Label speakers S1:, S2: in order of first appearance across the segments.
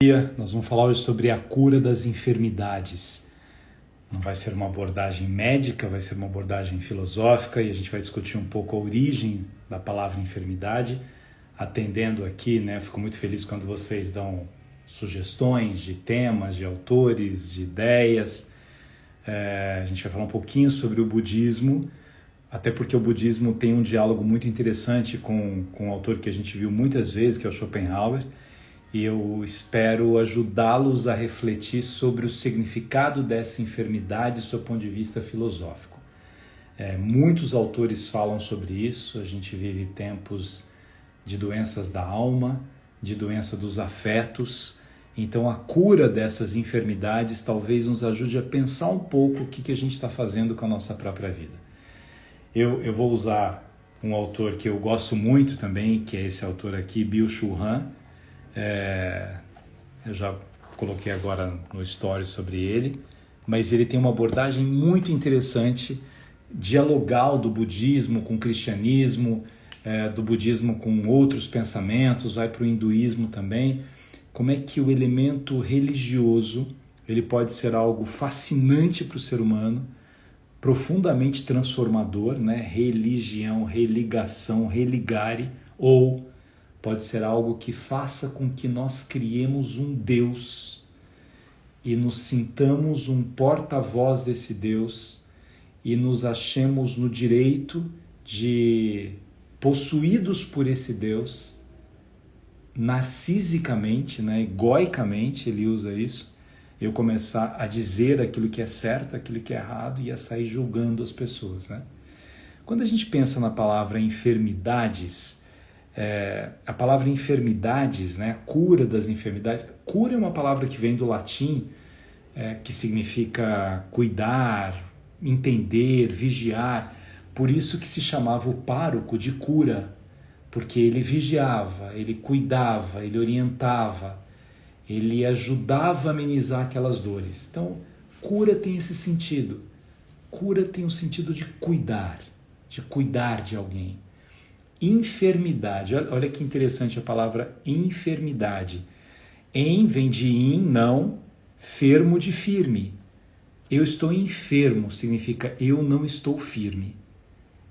S1: Nós vamos falar hoje sobre a cura das enfermidades. Não vai ser uma abordagem médica, vai ser uma abordagem filosófica e a gente vai discutir um pouco a origem da palavra enfermidade, atendendo aqui, fico muito feliz quando vocês dão sugestões de temas, de autores, de ideias. A gente vai falar um pouquinho sobre o budismo, até porque o budismo tem um diálogo muito interessante com um autor que a gente viu muitas vezes, que é o Schopenhauer, e eu espero ajudá-los a refletir sobre o significado dessa enfermidade do ponto de vista filosófico. Muitos autores falam sobre isso. A gente vive tempos de doenças da alma, de doença dos afetos. Então a cura dessas enfermidades talvez nos ajude a pensar um pouco o que a gente está fazendo com a nossa própria vida. Eu vou usar um autor que eu gosto muito também, que é esse autor aqui, Byung-Chul Han. Eu já coloquei agora no story sobre ele, mas ele tem uma abordagem muito interessante, dialogal do budismo com o cristianismo, do budismo com outros pensamentos, vai para o hinduísmo também. Como é que o elemento religioso ele pode ser algo fascinante para o ser humano, profundamente transformador, religião, religação, religare, ou pode ser algo que faça com que nós criemos um Deus e nos sintamos um porta-voz desse Deus e nos achemos no direito de, possuídos por esse Deus, narcisicamente, egoicamente, ele usa isso, eu começar a dizer aquilo que é certo, aquilo que é errado e a sair julgando as pessoas. Quando a gente pensa na palavra enfermidades, a palavra enfermidades, a cura das enfermidades, cura é uma palavra que vem do latim, que significa cuidar, entender, vigiar, por isso que se chamava o pároco de cura, porque ele vigiava, ele cuidava, ele orientava, ele ajudava a amenizar aquelas dores. Então, cura tem esse sentido, cura tem o sentido de cuidar de alguém. Enfermidade, olha que interessante a palavra enfermidade. Em vem de in, não, fermo de firme. Eu estou enfermo, significa eu não estou firme.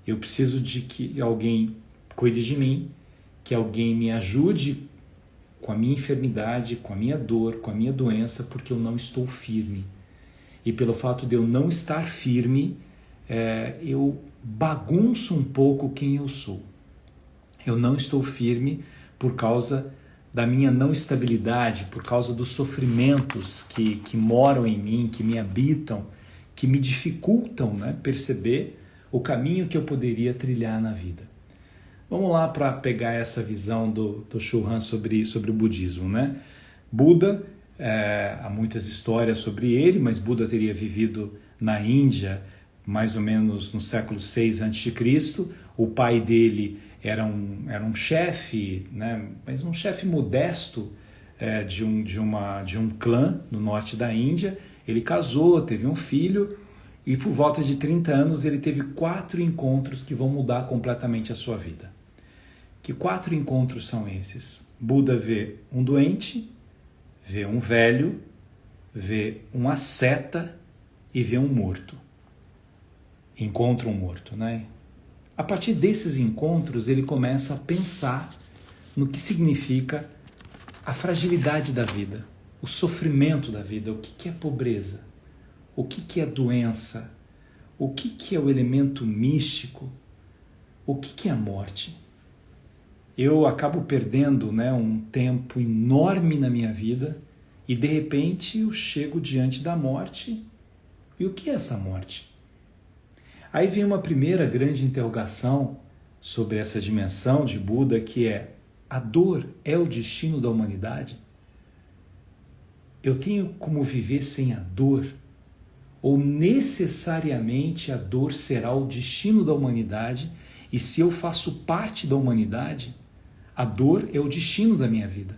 S1: Eu preciso de que alguém cuide de mim, que alguém me ajude com a minha enfermidade, com a minha dor, com a minha doença, porque eu não estou firme. E pelo fato de eu não estar firme, eu bagunço um pouco quem eu sou. Eu não estou firme por causa da minha não estabilidade, por causa dos sofrimentos que moram em mim, que me habitam, que me dificultam perceber o caminho que eu poderia trilhar na vida. Vamos lá para pegar essa visão do Chul Han sobre o budismo. Buda, há muitas histórias sobre ele, mas Buda teria vivido na Índia mais ou menos no século 6 a.C. O pai dele era um chefe, mas um chefe modesto de um clã no norte da Índia. Ele casou, teve um filho e por volta de 30 anos ele teve 4 encontros que vão mudar completamente a sua vida. Que 4 encontros são esses? Buda vê um doente, vê um velho, vê um asceta e vê um morto. Encontra um morto, A partir desses encontros, ele começa a pensar no que significa a fragilidade da vida, o sofrimento da vida, o que é pobreza, o que é doença, o que é o elemento místico, o que é a morte. Eu acabo perdendo um tempo enorme na minha vida e, de repente, eu chego diante da morte. E o que é essa morte? Aí vem uma primeira grande interrogação sobre essa dimensão de Buda, que é: a dor é o destino da humanidade? Eu tenho como viver sem a dor? Ou necessariamente a dor será o destino da humanidade e se eu faço parte da humanidade, a dor é o destino da minha vida?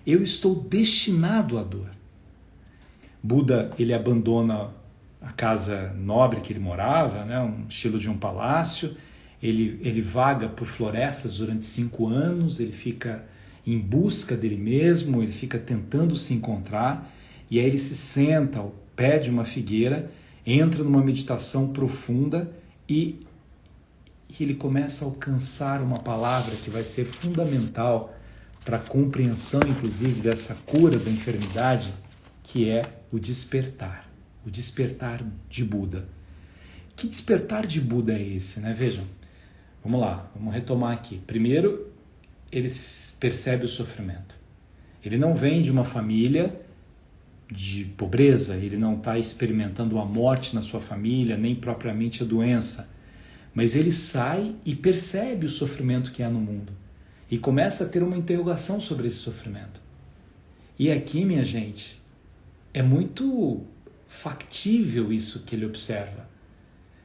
S1: Eu estou destinado à dor. Buda, ele abandona a casa nobre que ele morava, um estilo de um palácio, ele vaga por florestas durante 5 anos, ele fica em busca dele mesmo, ele fica tentando se encontrar, e aí ele se senta ao pé de uma figueira, entra numa meditação profunda e ele começa a alcançar uma palavra que vai ser fundamental para a compreensão, inclusive, dessa cura da enfermidade, que é o despertar de Buda. Que despertar de Buda é esse, né? Vejam, vamos lá, vamos retomar aqui. Primeiro, ele percebe o sofrimento. Ele não vem de uma família de pobreza, ele não está experimentando a morte na sua família, nem propriamente a doença, mas ele sai e percebe o sofrimento que há no mundo e começa a ter uma interrogação sobre esse sofrimento. E aqui, minha gente, é muito factível isso que ele observa.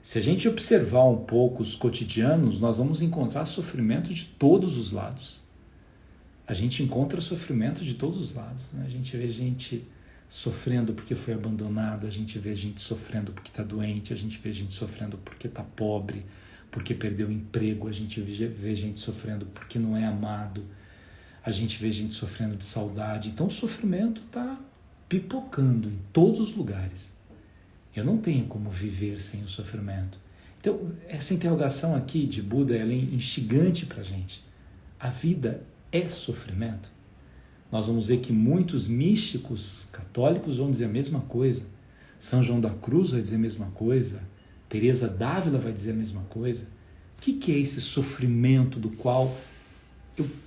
S1: Se a gente observar um pouco os cotidianos, nós vamos encontrar sofrimento de todos os lados. A gente encontra sofrimento de todos os lados, né? A gente vê gente sofrendo porque foi abandonado, a gente vê gente sofrendo porque está doente, a gente vê gente sofrendo porque está pobre, porque perdeu o emprego, a gente vê gente sofrendo porque não é amado, a gente vê gente sofrendo de saudade. Então o sofrimento está pipocando em todos os lugares. Eu não tenho como viver sem o sofrimento. Então essa interrogação aqui de Buda, ela é instigante para a gente. A vida é sofrimento. Nós vamos ver que muitos místicos católicos vão dizer a mesma coisa. São João da Cruz vai dizer a mesma coisa. Teresa d'Ávila vai dizer a mesma coisa. O que é esse sofrimento do qual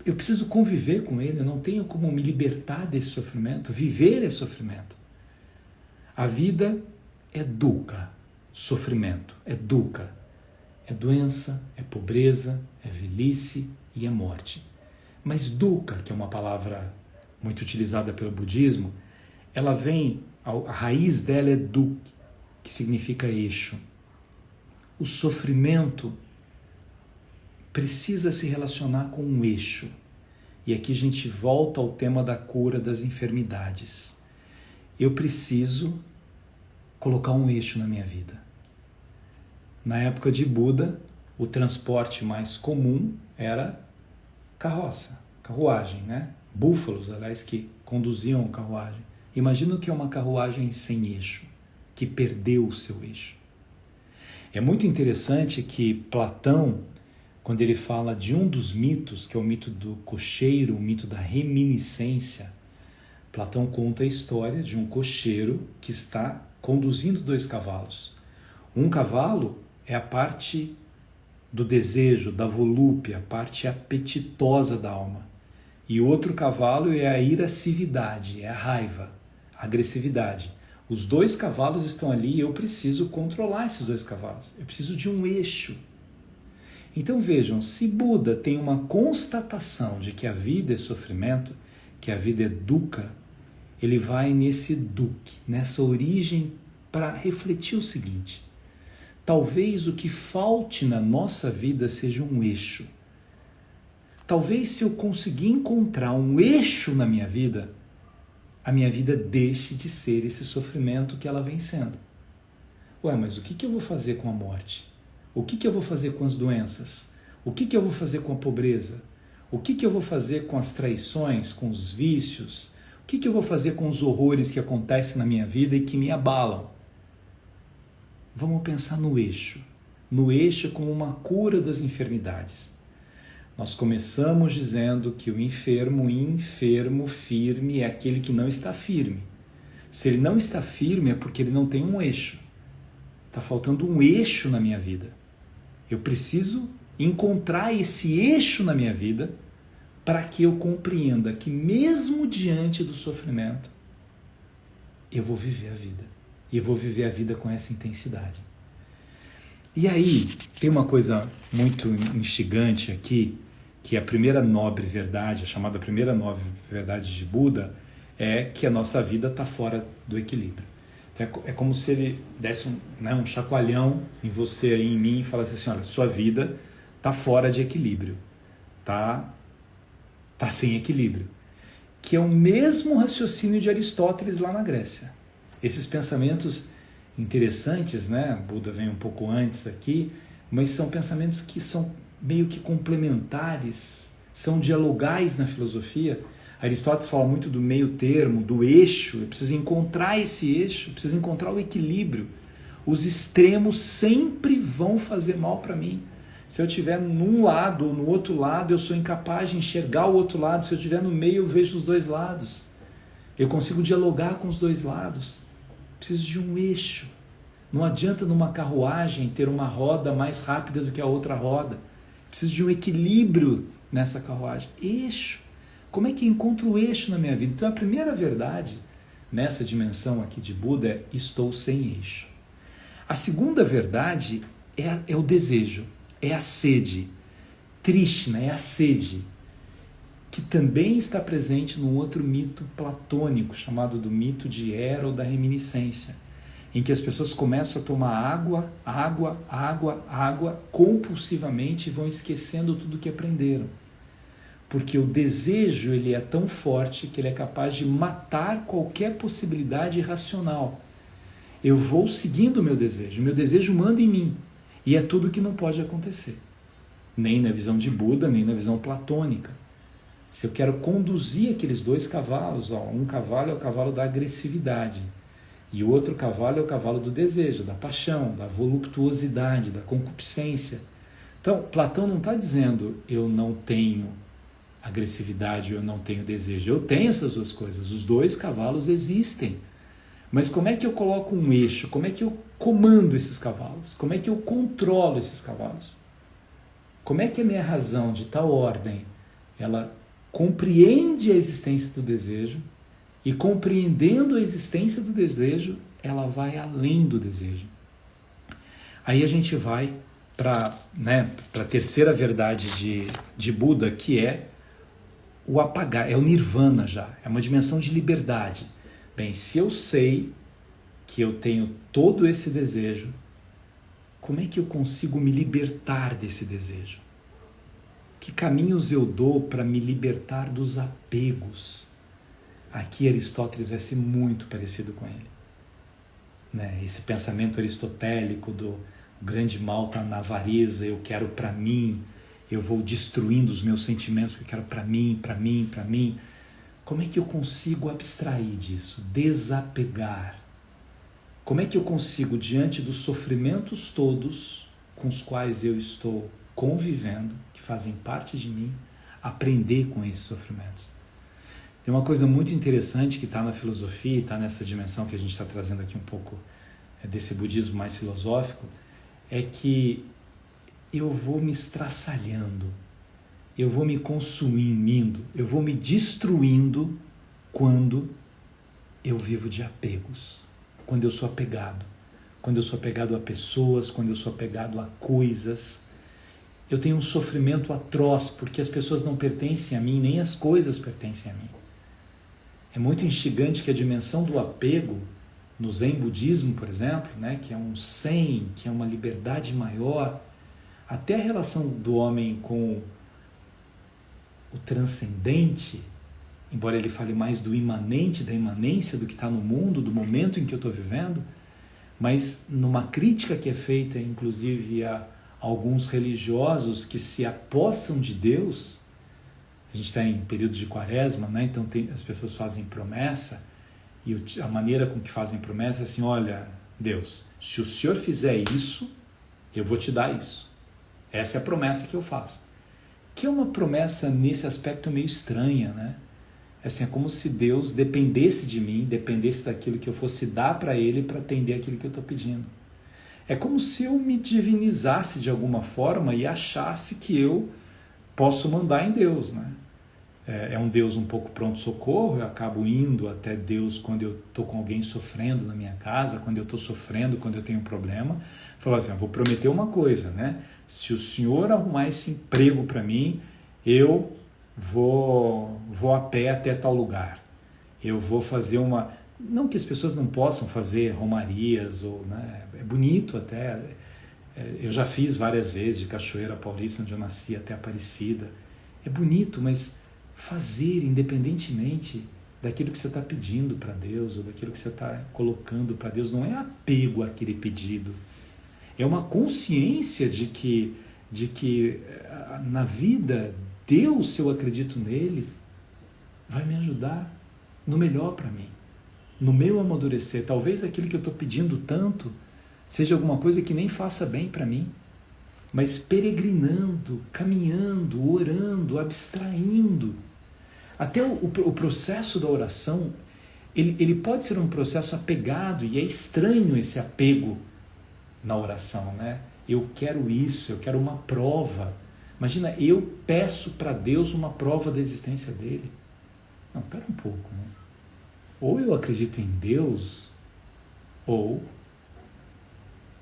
S1: eu preciso conviver com ele? Eu não tenho como me libertar desse sofrimento. Viver é sofrimento. A vida é dukkha, sofrimento. É dukkha. É doença, é pobreza, é velhice e é morte. Mas dukkha, que é uma palavra muito utilizada pelo budismo, ela vem, a raiz dela é duk, que significa eixo. O sofrimento precisa se relacionar com um eixo. E aqui a gente volta ao tema da cura das enfermidades. Eu preciso colocar um eixo na minha vida. Na época de Buda, o transporte mais comum era carruagem, né? Búfalos, aliás, que conduziam carruagem. Imagina o que é uma carruagem sem eixo, que perdeu o seu eixo. É muito interessante que Platão, quando ele fala de um dos mitos, que é o mito do cocheiro, o mito da reminiscência, Platão conta a história de um cocheiro que está conduzindo 2 cavalos. Um cavalo é a parte do desejo, da volúpia, a parte apetitosa da alma. E o outro cavalo é a irascividade, é a raiva, a agressividade. Os 2 cavalos estão ali e eu preciso controlar esses 2 cavalos. Eu preciso de um eixo. Então vejam, se Buda tem uma constatação de que a vida é sofrimento, que a vida é dukkha, ele vai nesse dukkha, nessa origem, para refletir o seguinte: talvez o que falte na nossa vida seja um eixo. Talvez se eu conseguir encontrar um eixo na minha vida, a minha vida deixe de ser esse sofrimento que ela vem sendo. Ué, mas o que eu vou fazer com a morte? O que eu vou fazer com as doenças? O que eu vou fazer com a pobreza? O que eu vou fazer com as traições, com os vícios? O que eu vou fazer com os horrores que acontecem na minha vida e que me abalam? Vamos pensar no eixo como uma cura das enfermidades. Nós começamos dizendo que o enfermo firme, é aquele que não está firme. Se ele não está firme é porque ele não tem um eixo. Está faltando um eixo na minha vida. Eu preciso encontrar esse eixo na minha vida para que eu compreenda que mesmo diante do sofrimento, eu vou viver a vida. E eu vou viver a vida com essa intensidade. E aí, tem uma coisa muito instigante aqui, que a primeira nobre verdade, a chamada primeira nobre verdade de Buda, é que a nossa vida está fora do equilíbrio. Então é como se ele desse um chacoalhão em você e em mim e falasse assim: olha, sua vida está fora de equilíbrio, tá sem equilíbrio. Que é o mesmo raciocínio de Aristóteles lá na Grécia. Esses pensamentos interessantes, né? Buda vem um pouco antes aqui, mas são pensamentos que são meio que complementares são dialogais na filosofia. Aristóteles fala muito do meio termo, do eixo. Eu preciso encontrar esse eixo, eu preciso encontrar o equilíbrio. Os extremos sempre vão fazer mal para mim. Se eu estiver num lado ou no outro lado, eu sou incapaz de enxergar o outro lado. Se eu estiver no meio, eu vejo os dois lados. Eu consigo dialogar com os dois lados. Preciso de um eixo. Não adianta numa carruagem ter uma roda mais rápida do que a outra roda. Preciso de um equilíbrio nessa carruagem. Eixo. Como é que eu encontro o eixo na minha vida? Então a primeira verdade nessa dimensão aqui de Buda é: estou sem eixo. A segunda verdade é o desejo, é a sede. Trishna é a sede, que também está presente num outro mito platônico, chamado do mito de Hera ou da reminiscência, em que as pessoas começam a tomar água compulsivamente e vão esquecendo tudo que aprenderam. Porque o desejo ele é tão forte que ele é capaz de matar qualquer possibilidade racional. Eu vou seguindo o meu desejo manda em mim, e é tudo que não pode acontecer. Nem na visão de Buda, nem na visão platônica. Se eu quero conduzir aqueles dois cavalos, um cavalo é o cavalo da agressividade, e o outro cavalo é o cavalo do desejo, da paixão, da voluptuosidade, da concupiscência. Então, Platão não está dizendo eu não tenho agressividade ou eu não tenho desejo. Eu tenho essas duas coisas, os dois cavalos existem. Mas como é que eu coloco um eixo? Como é que eu comando esses cavalos? Como é que eu controlo esses cavalos? Como é que a minha razão de tal ordem, ela compreende a existência do desejo e, compreendendo a existência do desejo, ela vai além do desejo. Aí a gente vai para a terceira verdade de Buda, que é o apagar, é o nirvana já, é uma dimensão de liberdade. Bem, se eu sei que eu tenho todo esse desejo, como é que eu consigo me libertar desse desejo? Que caminhos eu dou para me libertar dos apegos? Aqui Aristóteles vai ser muito parecido com ele. Esse pensamento aristotélico do grande mal está na avareza, eu quero para mim, eu vou destruindo os meus sentimentos porque eu quero para mim, para mim, para mim. Como é que eu consigo abstrair disso, desapegar? Como é que eu consigo, diante dos sofrimentos todos com os quais eu estou convivendo, que fazem parte de mim, aprender com esses sofrimentos? Tem uma coisa muito interessante que está na filosofia, está nessa dimensão que a gente está trazendo aqui um pouco desse budismo mais filosófico, é que eu vou me estraçalhando, eu vou me consumindo, eu vou me destruindo quando eu vivo de apegos, quando eu sou apegado a pessoas, quando eu sou apegado a coisas. Eu tenho um sofrimento atroz porque as pessoas não pertencem a mim, nem as coisas pertencem a mim. É muito instigante que a dimensão do apego, no Zen budismo, por exemplo, que é um Sen, que é uma liberdade maior, até a relação do homem com o transcendente, embora ele fale mais do imanente, da imanência do que está no mundo, do momento em que eu estou vivendo, mas numa crítica que é feita, inclusive, a alguns religiosos que se apossam de Deus. A gente está em período de quaresma, então as pessoas fazem promessa, e a maneira com que fazem promessa é assim: olha, Deus, se o Senhor fizer isso, eu vou te dar isso. Essa é a promessa que eu faço. Que é uma promessa nesse aspecto meio estranha, Assim, é como se Deus dependesse de mim, dependesse daquilo que eu fosse dar para Ele para atender aquilo que eu estou pedindo. É como se eu me divinizasse de alguma forma e achasse que eu posso mandar em Deus, É um Deus um pouco pronto-socorro, eu acabo indo até Deus quando eu estou com alguém sofrendo na minha casa, quando eu estou sofrendo, quando eu tenho um problema. Falar assim: eu vou prometer uma coisa, Se o Senhor arrumar esse emprego para mim, eu vou a pé até tal lugar. Eu vou fazer uma... Não que as pessoas não possam fazer romarias, é bonito até. Eu já fiz várias vezes de Cachoeira Paulista, onde eu nasci, até Aparecida. É bonito, mas fazer independentemente daquilo que você está pedindo para Deus ou daquilo que você está colocando para Deus não é apego àquele pedido. É uma consciência de que na vida Deus, se eu acredito nele, vai me ajudar no melhor para mim, no meu amadurecer. Talvez aquilo que eu estou pedindo tanto seja alguma coisa que nem faça bem para mim, mas peregrinando, caminhando, orando, abstraindo. Até o processo da oração, ele pode ser um processo apegado, e é estranho esse apego na oração, né? Eu quero isso, eu quero uma prova. Imagina, eu peço para Deus uma prova da existência dele. Não, pera um pouco, né? Ou eu acredito em Deus, ou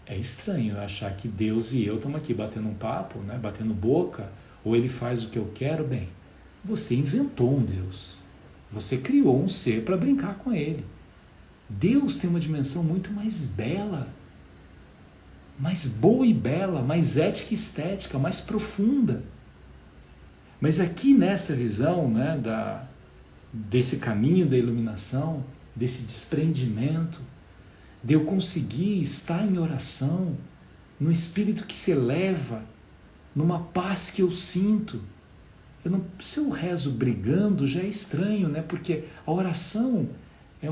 S1: é estranho eu achar que Deus e eu estamos aqui batendo um papo, né? Batendo boca, ou ele faz o que eu quero. Bem, você inventou um Deus. Você criou um ser para brincar com ele. Deus tem uma dimensão muito mais bela, mais boa e bela, mais ética e estética, mais profunda. Mas aqui nessa visão, né, desse caminho da iluminação, desse desprendimento, de eu conseguir estar em oração, num espírito que se eleva, numa paz que eu sinto. Se eu rezo brigando, já é estranho, né? Porque a oração é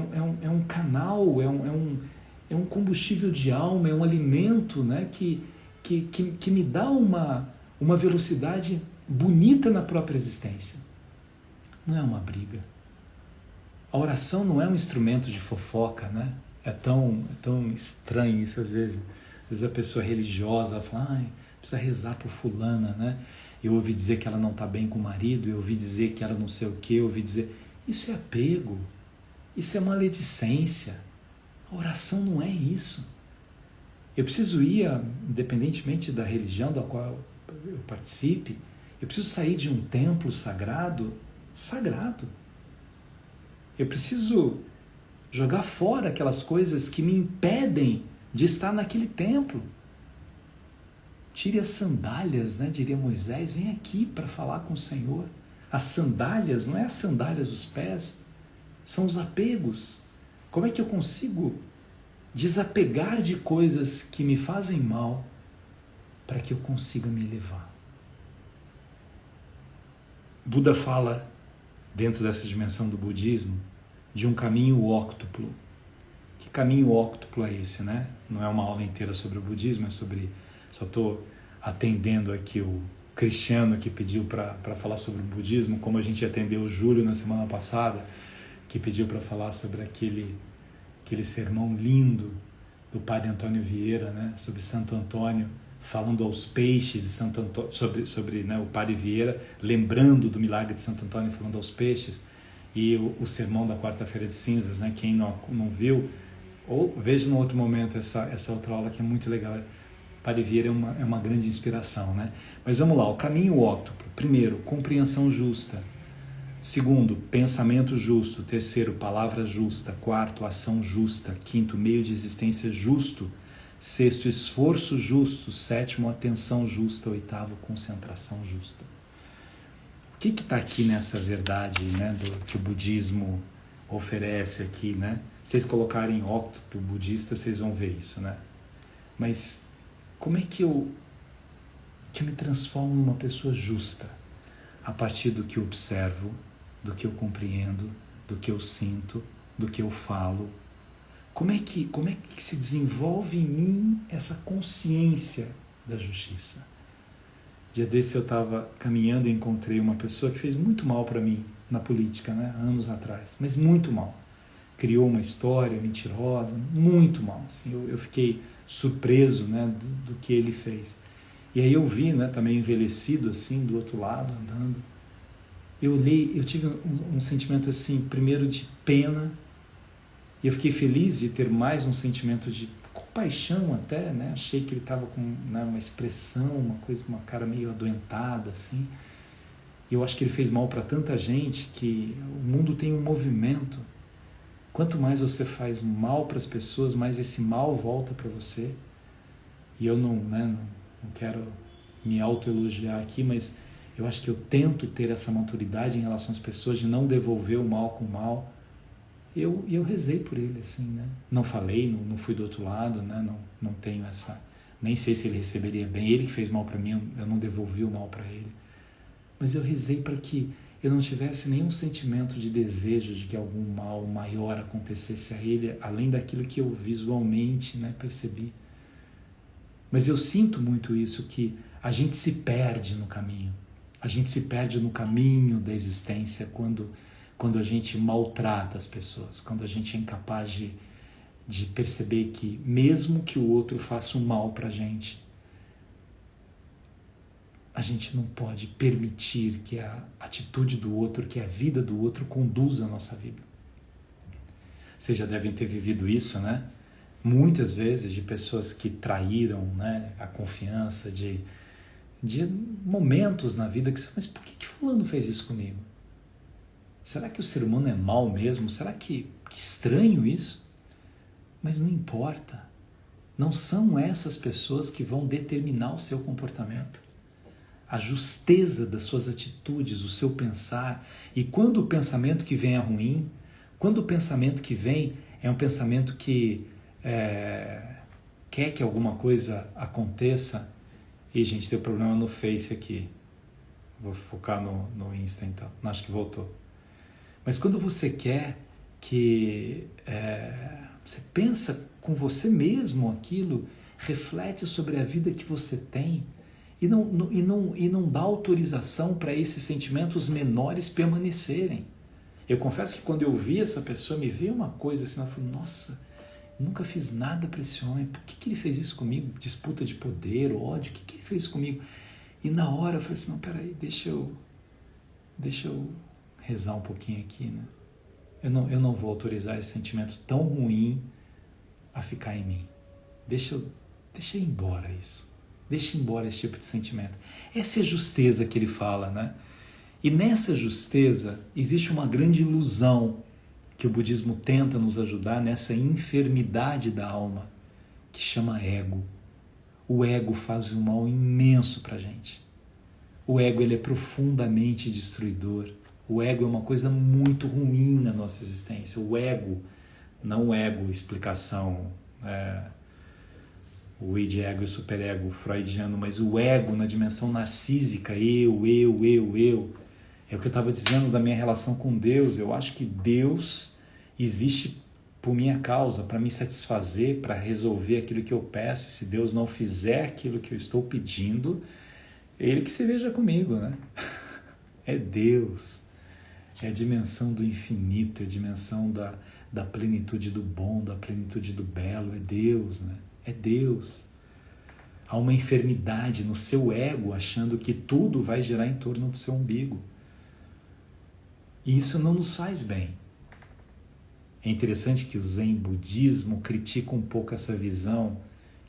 S1: um canal, é um combustível de alma, é um alimento, né? que me dá uma velocidade bonita na própria existência. Não é uma briga. A oração não é um instrumento de fofoca, né? É tão estranho isso às vezes. Às vezes a pessoa religiosa fala, precisa rezar por fulana, né? Eu ouvi dizer que ela não está bem com o marido, eu ouvi dizer que ela não sei o quê, eu ouvi dizer... Isso é apego, isso é maledicência. A oração não é isso. Eu preciso ir, independentemente da religião da qual eu participe, eu preciso sair de um templo sagrado. Eu preciso jogar fora aquelas coisas que me impedem de estar naquele templo. Tire as sandálias, né? Diria Moisés, vem aqui para falar com o Senhor. As sandálias, não é as sandálias dos pés, são os apegos. Como é que eu consigo desapegar de coisas que me fazem mal para que eu consiga me elevar? Buda fala, dentro dessa dimensão do budismo, de um caminho óctuplo. Que caminho óctuplo é esse, né? Não é uma aula inteira sobre o budismo, é sobre... Só estou atendendo aqui o Cristiano que pediu para falar sobre o budismo, como a gente atendeu o Júlio na semana passada, que pediu para falar sobre aquele sermão lindo do padre Antônio Vieira, né? Sobre Santo Antônio, falando aos peixes, e Santo Antônio, sobre né, o padre Vieira, lembrando do milagre de Santo Antônio, falando aos peixes, e o sermão da quarta-feira de cinzas, né? Quem não viu, ou veja no outro momento essa outra aula que é muito legal. Padre Vieira é uma grande inspiração, né? Mas vamos lá, o caminho óctuplo. Primeiro, compreensão justa. Segundo, pensamento justo. Terceiro, palavra justa. Quarto, ação justa. Quinto, meio de existência justo. Sexto, esforço justo. Sétimo, atenção justa. Oitavo, concentração justa. O que está aqui nessa verdade, né, que o budismo oferece aqui, né? Se vocês colocarem óctuplo budista, vocês vão ver isso, né? Mas como é que eu me transformo numa pessoa justa? A partir do que eu observo, do que eu compreendo, do que eu sinto, do que eu falo. Como é que se desenvolve em mim essa consciência da justiça? Dia desse eu estava caminhando e encontrei uma pessoa que fez muito mal para mim na política, né, anos atrás, mas muito mal. Criou uma história mentirosa, muito mal. Assim, eu fiquei surpreso, né, do que ele fez. E aí eu vi, né, também envelhecido assim, do outro lado, andando. Eu olhei, eu tive um sentimento assim, primeiro de pena, e eu fiquei feliz de ter mais um sentimento de compaixão até, né? Achei que ele estava com, né, uma expressão, uma cara meio adoentada, assim. E eu acho que ele fez mal para tanta gente, que o mundo tem um movimento. Quanto mais você faz mal para as pessoas, mais esse mal volta para você. E eu não quero me autoelogiar aqui, mas eu acho que eu tento ter essa maturidade em relação às pessoas, de não devolver o mal com o mal. E eu rezei por ele, assim, né? Não falei, não fui do outro lado, né? Não tenho essa... Nem sei se ele receberia bem. Ele que fez mal para mim, eu não devolvi o mal para ele. mas eu rezei para que eu não tivesse nenhum sentimento de desejo de que algum mal maior acontecesse a ele, além daquilo que eu visualmente, né, percebi. Mas eu sinto muito isso, que a gente se perde no caminho. A gente se perde no caminho da existência quando a gente maltrata as pessoas, quando a gente é incapaz de perceber que mesmo que o outro faça um mal para a gente não pode permitir que a atitude do outro, que a vida do outro conduza a nossa vida. Vocês já devem ter vivido isso, né? Muitas vezes de pessoas que traíram, né, a confiança, de momentos na vida que você, mas por que fulano fez isso comigo? Será que o ser humano é mau mesmo? Será que estranho isso? Mas não importa. Não são essas pessoas que vão determinar o seu comportamento. A justeza das suas atitudes, o seu pensar. E quando o pensamento que vem é ruim, quando o pensamento que vem é um pensamento que quer que alguma coisa aconteça. E, gente, tem um problema no Face aqui. Vou focar no Insta então. Acho que voltou. Mas quando você quer que você pensa com você mesmo aquilo, reflete sobre a vida que você tem e não dá autorização para esses sentimentos menores permanecerem. Eu confesso que quando eu vi essa pessoa, me veio uma coisa assim, eu falei, nossa, nunca fiz nada para esse homem, por que ele fez isso comigo? Disputa de poder, ódio, o que ele fez isso comigo? E na hora eu falei assim, não, peraí, deixa eu rezar um pouquinho aqui, né? Eu não vou autorizar esse sentimento tão ruim a ficar em mim. Deixa ir embora isso. Deixa ir embora esse tipo de sentimento. Essa é a justeza que ele fala, né? E nessa justeza existe uma grande ilusão que o budismo tenta nos ajudar nessa enfermidade da alma, que chama ego. O ego faz um mal imenso pra gente. O ego, ele é profundamente destruidor. O ego é uma coisa muito ruim na nossa existência. O ego, não o ego, explicação, o id, ego e superego freudiano, mas o ego na dimensão narcísica, eu. É o que eu estava dizendo da minha relação com Deus. Eu acho que Deus existe por minha causa, para me satisfazer, para resolver aquilo que eu peço. E se Deus não fizer aquilo que eu estou pedindo, Ele que se veja comigo, né? É Deus. É a dimensão do infinito, é a dimensão da plenitude do bom, da plenitude do belo. É Deus, né? É Deus. Há uma enfermidade no seu ego, achando que tudo vai girar em torno do seu umbigo. E isso não nos faz bem. É interessante que o Zen budismo critica um pouco essa visão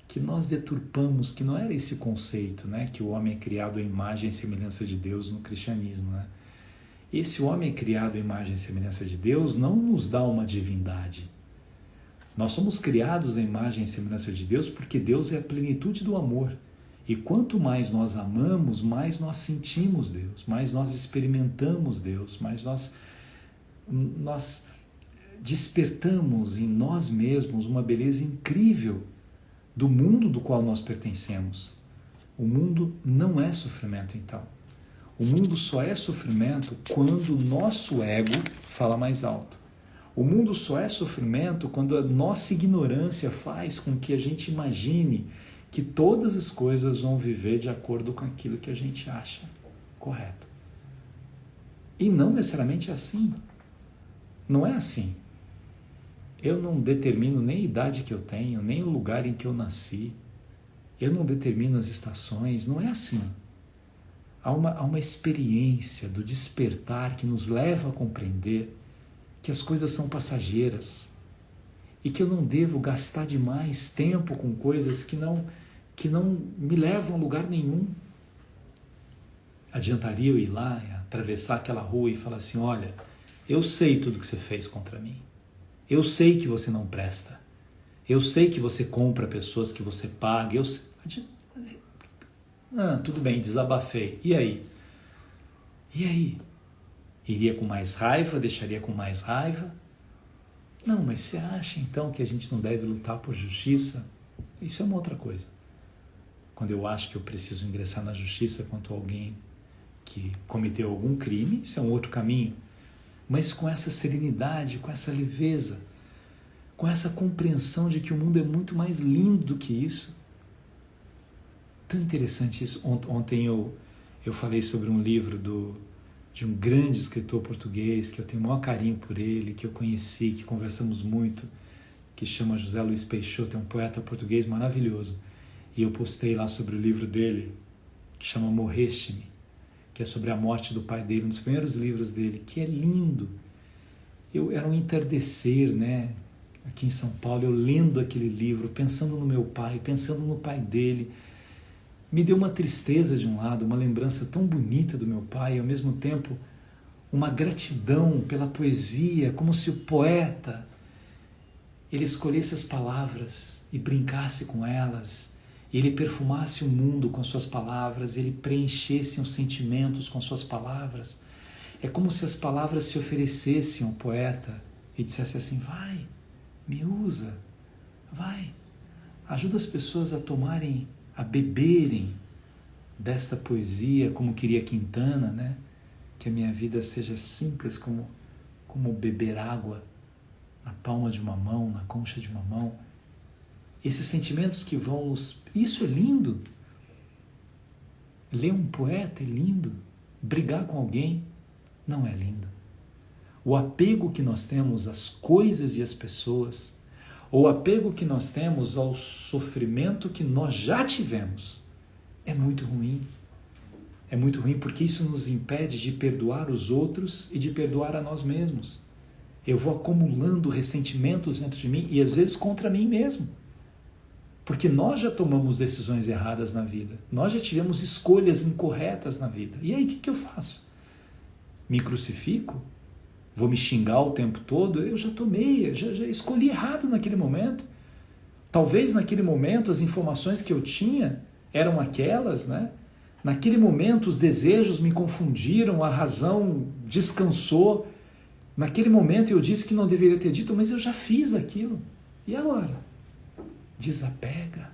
S1: que nós deturpamos, que não era esse conceito, né? Que o homem é criado à imagem e semelhança de Deus no cristianismo, né? Esse homem é criado à imagem e semelhança de Deus não nos dá uma divindade. Nós somos criados à imagem e semelhança de Deus porque Deus é a plenitude do amor. E quanto mais nós amamos, mais nós sentimos Deus, mais nós experimentamos Deus, mais nós despertamos em nós mesmos uma beleza incrível do mundo do qual nós pertencemos. O mundo não é sofrimento, então. O mundo só é sofrimento quando o nosso ego fala mais alto. O mundo só é sofrimento quando a nossa ignorância faz com que a gente imagine que todas as coisas vão viver de acordo com aquilo que a gente acha correto. E não necessariamente é assim. Não é assim. Eu não determino nem a idade que eu tenho, nem o lugar em que eu nasci. Eu não determino as estações. Não é assim. Há uma experiência do despertar que nos leva a compreender que as coisas são passageiras e que eu não devo gastar demais tempo com coisas que não me levam a lugar nenhum. Adiantaria eu ir lá, atravessar aquela rua e falar assim, olha, eu sei tudo que você fez contra mim. Eu sei que você não presta. Eu sei que você compra pessoas, que você paga. Tudo bem, desabafei. E aí? E aí? Iria com mais raiva? Deixaria com mais raiva? Não, mas você acha então que a gente não deve lutar por justiça? Isso é uma outra coisa. Quando eu acho que eu preciso ingressar na justiça contra alguém que cometeu algum crime, isso é um outro caminho, mas com essa serenidade, com essa leveza, com essa compreensão de que o mundo é muito mais lindo do que isso. Tão interessante isso. Ontem eu falei sobre um livro de um grande escritor português, que eu tenho o maior carinho por ele, que eu conheci, que conversamos muito, que chama José Luiz Peixoto, é um poeta português maravilhoso. E eu postei lá sobre o livro dele, que chama Morreste-me, que é sobre a morte do pai dele, um dos primeiros livros dele, que é lindo. Era um entardecer, né? Aqui em São Paulo, eu lendo aquele livro, pensando no meu pai, pensando no pai dele. Me deu uma tristeza de um lado, uma lembrança tão bonita do meu pai, e ao mesmo tempo uma gratidão pela poesia, como se o poeta ele escolhesse as palavras e brincasse com elas, ele perfumasse o mundo com suas palavras, ele preenchesse os sentimentos com suas palavras. É como se as palavras se oferecessem ao poeta e dissesse assim: vai, me usa, vai, ajuda as pessoas a tomarem, a beberem desta poesia, como queria Quintana, né? Que a minha vida seja simples como beber água na palma de uma mão, na concha de uma mão. Esses sentimentos que vão nos... Isso é lindo. Ler um poeta é lindo. Brigar com alguém não é lindo. O apego que nós temos às coisas e às pessoas, ou o apego que nós temos ao sofrimento que nós já tivemos, é muito ruim. É muito ruim porque isso nos impede de perdoar os outros e de perdoar a nós mesmos. Eu vou acumulando ressentimentos dentro de mim e às vezes contra mim mesmo. Porque nós já tomamos decisões erradas na vida. Nós já tivemos escolhas incorretas na vida. E aí o que eu faço? Me crucifico? Vou me xingar o tempo todo? Eu já tomei, já escolhi errado naquele momento. Talvez naquele momento as informações que eu tinha eram aquelas, né? Naquele momento os desejos me confundiram, a razão descansou. Naquele momento eu disse que não deveria ter dito, mas eu já fiz aquilo. E agora? Desapega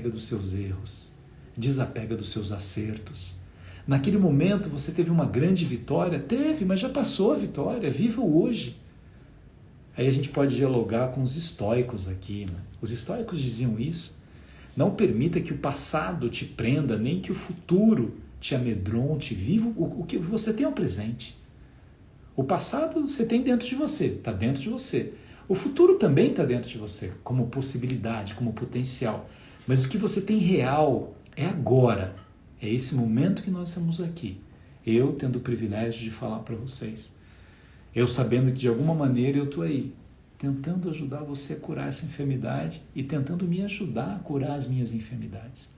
S1: dos seus erros, desapega dos seus acertos. Naquele momento você teve uma grande vitória? Teve, mas já passou a vitória, viva o hoje. Aí a gente pode dialogar com os estoicos aqui, né? Os estoicos diziam isso. Não permita que o passado te prenda, nem que o futuro te amedronte. Viva o que você tem ao presente. O passado você tem dentro de você, está dentro de você. O futuro também está dentro de você, como possibilidade, como potencial. Mas o que você tem real é agora. É esse momento que nós estamos aqui. Eu tendo o privilégio de falar para vocês. Eu sabendo que de alguma maneira eu estou aí, tentando ajudar você a curar essa enfermidade e tentando me ajudar a curar as minhas enfermidades.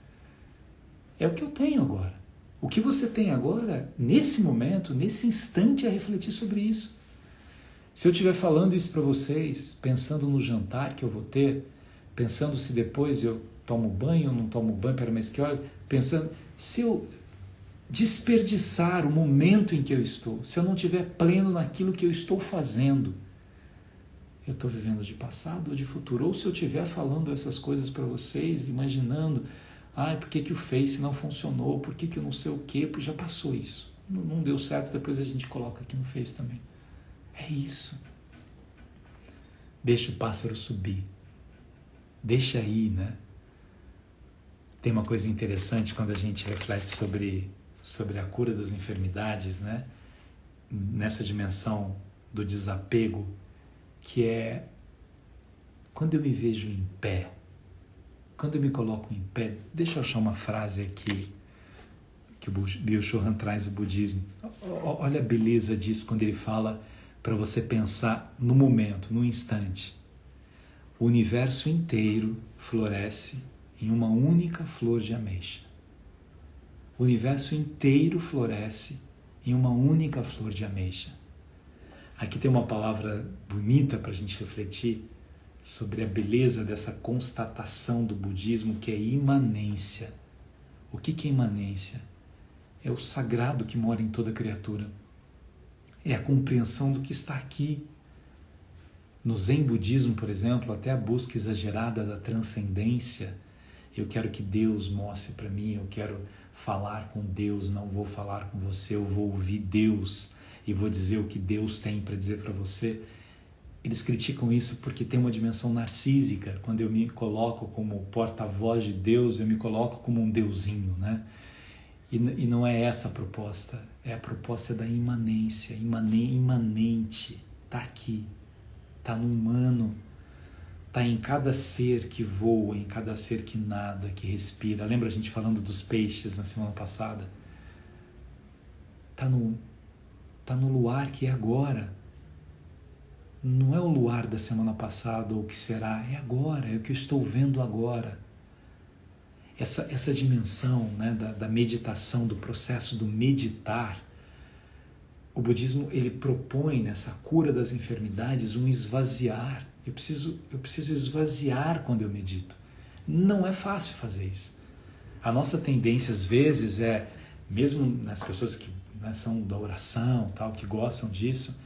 S1: É o que eu tenho agora. O que você tem agora, nesse momento, nesse instante, é refletir sobre isso. Se eu estiver falando isso para vocês, pensando no jantar que eu vou ter, pensando se depois eu tomo banho ou não tomo banho, para mais que horas, pensando, se eu desperdiçar o momento em que eu estou, se eu não estiver pleno naquilo que eu estou fazendo, eu estou vivendo de passado ou de futuro? Ou se eu estiver falando essas coisas para vocês, imaginando, por que o Face não funcionou, por que eu não sei o quê, porque já passou isso, não deu certo, depois a gente coloca aqui no Face também. É isso. Deixa o pássaro subir. Deixa aí, né? Tem uma coisa interessante quando a gente reflete sobre a cura das enfermidades, né? Nessa dimensão do desapego, que é quando eu me vejo em pé, quando eu me coloco em pé. Deixa eu achar uma frase aqui que o Byung-Chul Han traz do budismo. Olha a beleza disso quando ele fala para você pensar no momento, no instante. O universo inteiro floresce em uma única flor de ameixa. O universo inteiro floresce em uma única flor de ameixa. Aqui tem uma palavra bonita para a gente refletir sobre a beleza dessa constatação do budismo, que é imanência. O que é imanência? É o sagrado que mora em toda criatura. É a compreensão do que está aqui. No Zen budismo, por exemplo, até a busca exagerada da transcendência. Eu quero que Deus mostre para mim, eu quero falar com Deus, não vou falar com você, eu vou ouvir Deus e vou dizer o que Deus tem para dizer para você. Eles criticam isso porque tem uma dimensão narcísica. Quando eu me coloco como porta-voz de Deus, eu me coloco como um deusinho, né? E não é essa a proposta. É a proposta da imanência, imanente. Está aqui, está no humano, está em cada ser que voa, em cada ser que nada, que respira. Lembra a gente falando dos peixes na semana passada? Está no luar que é agora. Não é o luar da semana passada ou o que será, é agora, é o que eu estou vendo agora. Essa dimensão, né, da meditação, do processo do meditar, o budismo ele propõe nessa cura das enfermidades um esvaziar. Eu preciso esvaziar quando eu medito. Não é fácil fazer isso. A nossa tendência às vezes mesmo nas pessoas que, né, são da oração, tal, que gostam disso,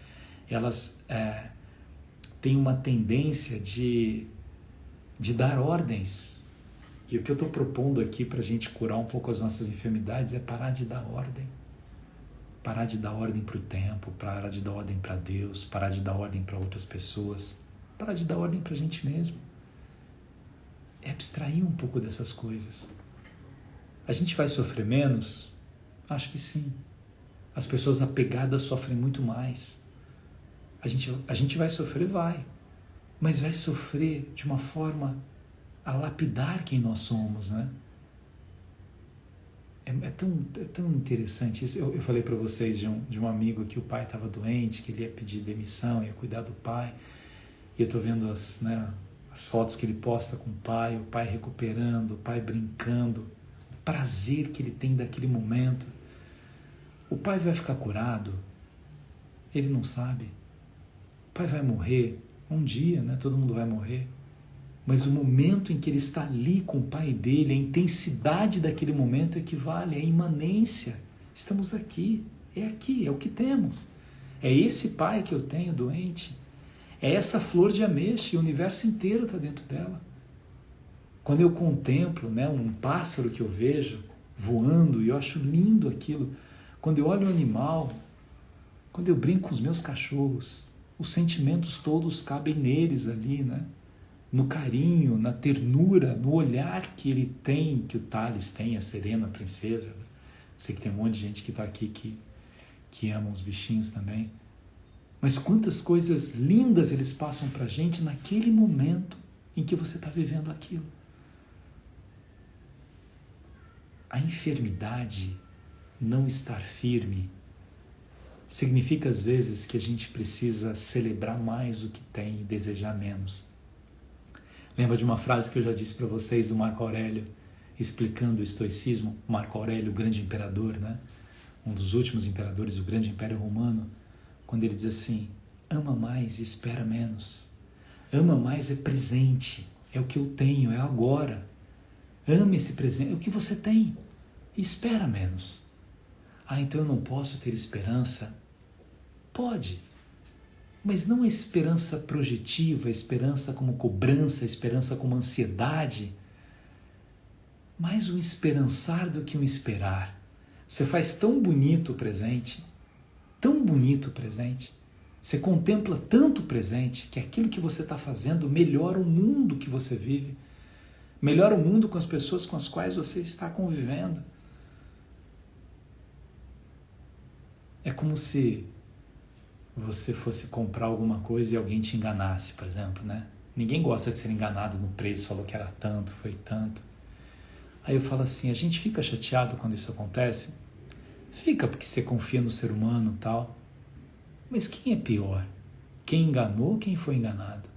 S1: elas têm uma tendência de dar ordens. E o que eu estou propondo aqui para a gente curar um pouco as nossas enfermidades é parar de dar ordem. Parar de dar ordem para o tempo, parar de dar ordem para Deus, parar de dar ordem para outras pessoas, parar de dar ordem para a gente mesmo. É abstrair um pouco dessas coisas. A gente vai sofrer menos? Acho que sim. As pessoas apegadas sofrem muito mais. A gente vai sofrer? Vai. Mas vai sofrer de uma forma a lapidar quem nós somos, né? É tão interessante isso. Eu falei para vocês de um amigo que o pai estava doente, que ele ia pedir demissão, ia cuidar do pai. E eu estou vendo as fotos que ele posta com o pai recuperando, o pai brincando, o prazer que ele tem daquele momento. O pai vai ficar curado? Ele não sabe. O pai vai morrer? Um dia, né? Todo mundo vai morrer. Mas o momento em que ele está ali com o pai dele, a intensidade daquele momento equivale à imanência. Estamos aqui, é o que temos. É esse pai que eu tenho doente. É essa flor de ameixa e o universo inteiro está dentro dela. Quando eu contemplo, né, um pássaro que eu vejo voando, e eu acho lindo aquilo. Quando eu olho um animal, quando eu brinco com os meus cachorros, os sentimentos todos cabem neles ali, né? No carinho, na ternura, no olhar que ele tem, que o Thales tem, a Serena, a princesa. Sei que tem um monte de gente que está aqui que ama os bichinhos também. Mas quantas coisas lindas eles passam para a gente naquele momento em que você está vivendo aquilo. A enfermidade, não estar firme, significa às vezes que a gente precisa celebrar mais o que tem e desejar menos. Lembra de uma frase que eu já disse para vocês do Marco Aurélio, explicando o estoicismo? Marco Aurélio, o grande imperador, né? Um dos últimos imperadores do grande Império Romano, quando ele diz assim: ama mais e espera menos. Ama mais é presente, é o que eu tenho, é agora. Ame esse presente, é o que você tem, e espera menos. Ah, então eu não posso ter esperança? Pode. Mas não a esperança projetiva, a esperança como cobrança, a esperança como ansiedade. Mais um esperançar do que um esperar. Você faz tão bonito o presente, você contempla tanto o presente, que aquilo que você está fazendo melhora o mundo que você vive, melhora o mundo com as pessoas com as quais você está convivendo. É como se você fosse comprar alguma coisa e alguém te enganasse, por exemplo, né? Ninguém gosta de ser enganado no preço, falou que era tanto, foi tanto. Aí eu falo assim, a gente fica chateado quando isso acontece? Fica, porque você confia no ser humano e tal. Mas quem é pior? Quem enganou ou quem foi enganado?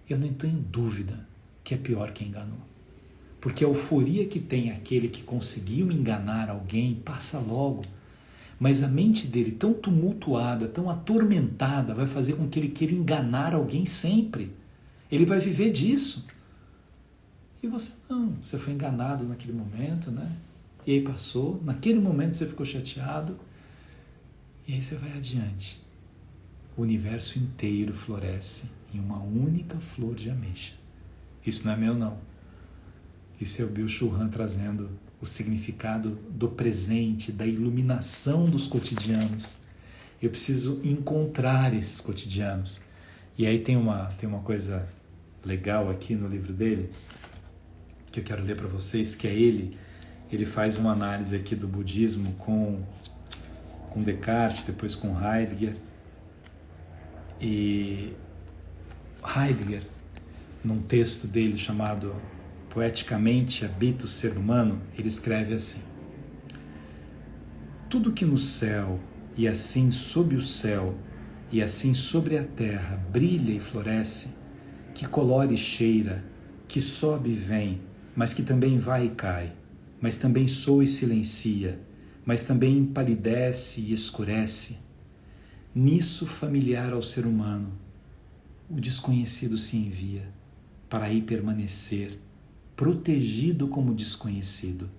S1: Eu não estou em dúvida que é pior quem enganou. Porque a euforia que tem aquele que conseguiu enganar alguém passa logo. Mas a mente dele, tão tumultuada, tão atormentada, vai fazer com que ele queira enganar alguém sempre. Ele vai viver disso. E você não, você foi enganado naquele momento, né? E aí passou, naquele momento você ficou chateado, e aí você vai adiante. O universo inteiro floresce em uma única flor de ameixa. Isso não é meu, não. Isso é o Bill Churran trazendo o significado do presente, da iluminação dos cotidianos. Eu preciso encontrar esses cotidianos. E aí tem uma coisa legal aqui no livro dele, que eu quero ler para vocês, que é ele faz uma análise aqui do budismo com Descartes, depois com Heidegger. E Heidegger, num texto dele chamado Poeticamente Habita o Ser Humano, ele escreve assim: tudo que no céu, e assim sob o céu, e assim sobre a terra brilha e floresce, que colore e cheira, que sobe e vem, mas que também vai e cai, mas também soa e silencia, mas também empalidece e escurece, nisso familiar ao ser humano, o desconhecido se envia, para aí permanecer, protegido como desconhecido.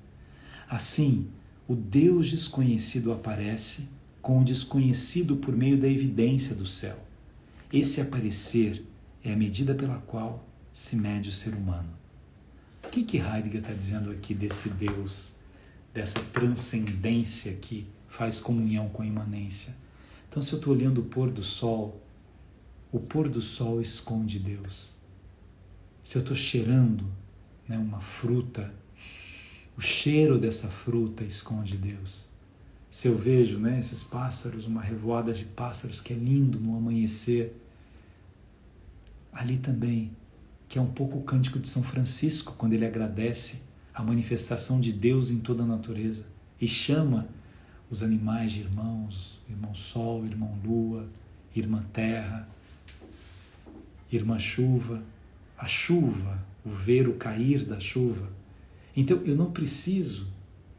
S1: Assim, o Deus desconhecido aparece com o desconhecido por meio da evidência do céu. Esse aparecer é a medida pela qual se mede o ser humano. O que Heidegger está dizendo aqui desse Deus, dessa transcendência que faz comunhão com a imanência? Então, se eu estou olhando o pôr do sol esconde Deus. Se eu estou cheirando, né, uma fruta, o cheiro dessa fruta esconde Deus. Se eu vejo, né, esses pássaros, uma revoada de pássaros que é lindo no amanhecer, ali também, que é um pouco o cântico de São Francisco, quando ele agradece a manifestação de Deus em toda a natureza e chama os animais de irmãos, irmão Sol, irmão Lua, irmã Terra, irmã Chuva, a chuva, o ver o cair da chuva. Então eu não preciso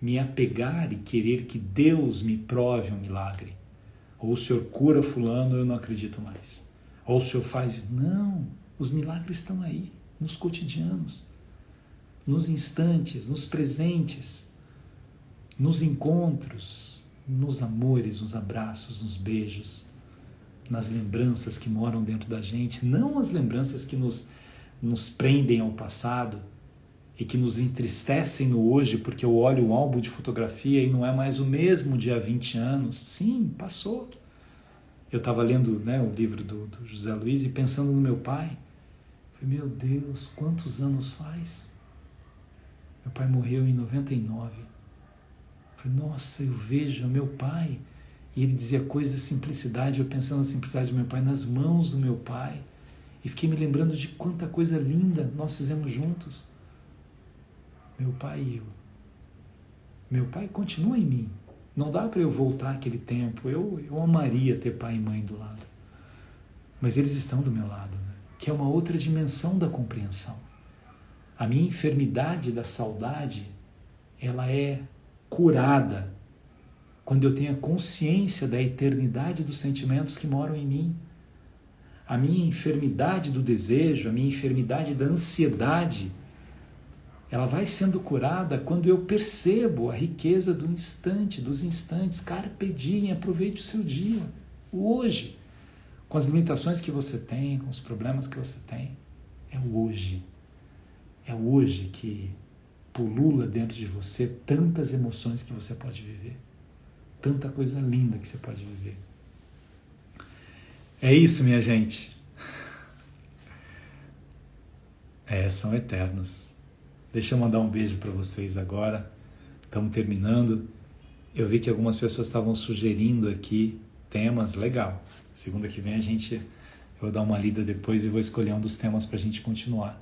S1: me apegar e querer que Deus me prove um milagre. Ou o Senhor cura fulano, eu não acredito mais. Ou o Senhor faz... Não, os milagres estão aí, nos cotidianos, nos instantes, nos presentes, nos encontros, nos amores, nos abraços, nos beijos, nas lembranças que moram dentro da gente, não as lembranças que nos prendem ao passado e que nos entristecem no hoje, porque eu olho um álbum de fotografia e não é mais o mesmo de há 20 anos. Sim, passou. Eu estava lendo, né, o livro do José Luiz e pensando no meu pai. Falei, meu Deus, quantos anos faz? Meu pai morreu em 99. Falei, nossa, eu vejo meu pai. E ele dizia coisas da simplicidade, eu pensando na simplicidade do meu pai, nas mãos do meu pai. E fiquei me lembrando de quanta coisa linda nós fizemos juntos. Meu pai e eu. Meu pai continua em mim. Não dá para eu voltar àquele tempo. Eu amaria ter pai e mãe do lado. Mas eles estão do meu lado, né? Que é uma outra dimensão da compreensão. A minha enfermidade da saudade, ela é curada quando eu tenho a consciência da eternidade dos sentimentos que moram em mim. A minha enfermidade do desejo, a minha enfermidade da ansiedade, ela vai sendo curada quando eu percebo a riqueza do instante, dos instantes. Carpe diem, aproveite o seu dia, o hoje, com as limitações que você tem, com os problemas que você tem. É o hoje. É o hoje que pulula dentro de você tantas emoções que você pode viver. Tanta coisa linda que você pode viver. É isso, minha gente. São eternos. Deixa eu mandar um beijo para vocês agora. Estamos terminando. Eu vi que algumas pessoas estavam sugerindo aqui temas. Legal. Segunda que vem eu vou dar uma lida depois e vou escolher um dos temas para a gente continuar.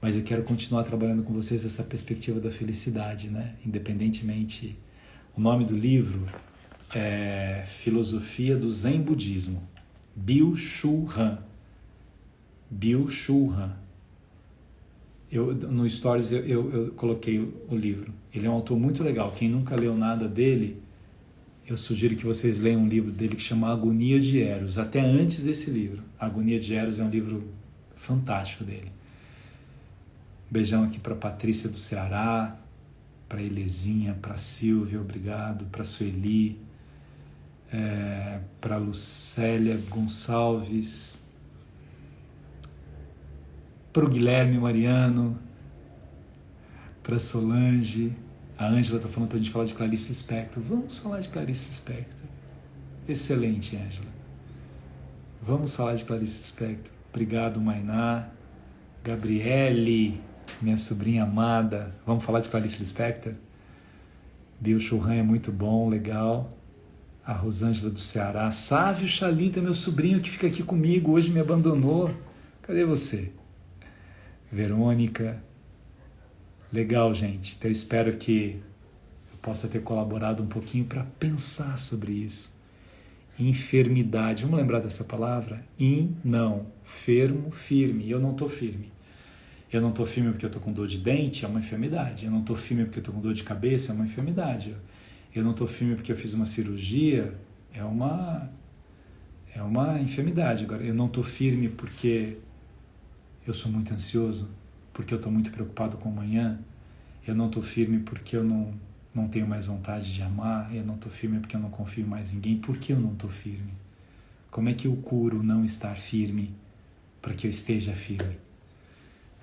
S1: Mas eu quero continuar trabalhando com vocês essa perspectiva da felicidade, né? Independentemente. O nome do livro é Filosofia do Zen Budismo. Byung-Chul Han. Byung-Chul Han. No Stories eu coloquei o livro. Ele é um autor muito legal. Quem nunca leu nada dele, eu sugiro que vocês leiam um livro dele que chama Agonia de Eros. Até antes desse livro. Agonia de Eros é um livro fantástico dele. Beijão aqui para Patrícia do Ceará, para Elezinha, para Silvia, obrigado, para Sueli, para Lucélia Gonçalves, para o Guilherme Mariano, para Solange, A Ângela está falando para a gente falar de Clarice Lispector. Vamos falar de Clarice Lispector. Excelente, Ângela. Vamos falar de Clarice Lispector. Obrigado, Mainá. Gabriele, minha sobrinha amada. Vamos falar de Clarice Lispector? Bill Churran é muito bom, legal. A Rosângela do Ceará. Sávio Chalita, meu sobrinho que fica aqui comigo, hoje me abandonou. Cadê você? Verônica. Legal, gente. Então eu espero que eu possa ter colaborado um pouquinho para pensar sobre isso. Enfermidade. Vamos lembrar dessa palavra? Não. Fermo, firme. Eu não estou firme. Eu não estou firme porque eu estou com dor de dente, é uma enfermidade. Eu não estou firme porque eu estou com dor de cabeça, é uma enfermidade. Eu não estou firme porque eu fiz uma cirurgia, é uma enfermidade. Agora, eu não estou firme porque eu sou muito ansioso, porque eu estou muito preocupado com amanhã. Eu não estou firme porque eu não tenho mais vontade de amar. Eu não estou firme porque eu não confio mais em ninguém. Por que eu não estou firme? Como é que eu curo não estar firme para que eu esteja firme?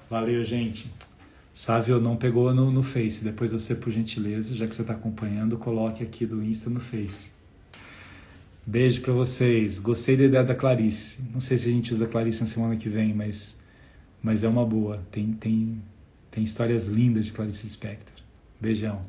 S1: Valeu, gente. Sávio não pegou no Face. Depois você, por gentileza, já que você está acompanhando, coloque aqui do Insta no Face. Beijo para vocês. Gostei da ideia da Clarice. Não sei se a gente usa Clarice na semana que vem, mas é uma boa. Tem histórias lindas de Clarice Lispector. Beijão.